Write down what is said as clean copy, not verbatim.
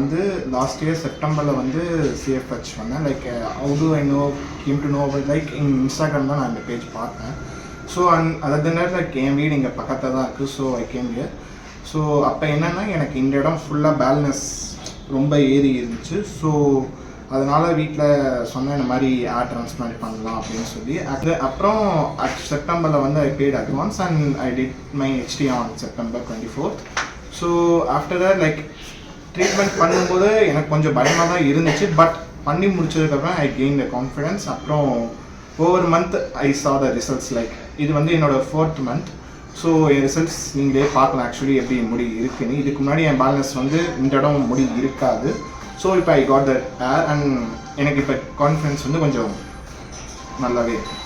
வந்து last year செப்டம்பரில் வந்து சிஎஃப்ஹெச் வந்தேன். Like how do I know came to know like Instagram தான் நான் இந்த பேஜ் பார்த்தேன். So other then that like என் வீடு இங்கே பக்கத்தில் தான் இருக்குது. So I came here. So அப்போ என்னென்னா எனக்கு இந்த இடம் ஃபுல்லாக பேலன்ஸ் ரொம்ப ஏறி இருந்துச்சு. ஸோ அதனால் வீட்டில் சொன்னேன் இந்த மாதிரி ஏர் ட்ரான்ஸ்பிளான்ட் பண்ணலாம் அப்படின்னு சொல்லி. அப்புறம் செப்டம்பரில் வந்து I paid advance and I did my HD on September 24th. So after that like treatment பண்ணும்போது எனக்கு கொஞ்சம் பயமாக தான் இருந்துச்சு. பட் பண்ணி முடிச்சதுக்கப்புறம் ஐ கெயின் த கான்ஃபிடென்ஸ். அப்புறம் ஒவ்வொரு மந்த் ஐ சா த ரிசல்ட்ஸ். லைக் இது வந்து என்னோடய 4th month. ஸோ என் ரிசல்ட்ஸ் நீங்களே பார்க்கலாம் ஆக்சுவலி எப்படி முடி இருக்குன்னு. இதுக்கு முன்னாடி என் பேலன்ஸ் வந்து இந்த இடம் முடி இருக்காது. ஸோ இப்போ I got that air and எனக்கு இப்போ கான்ஃபிடன்ஸ் வந்து கொஞ்சம் நல்லாவே இருக்குது.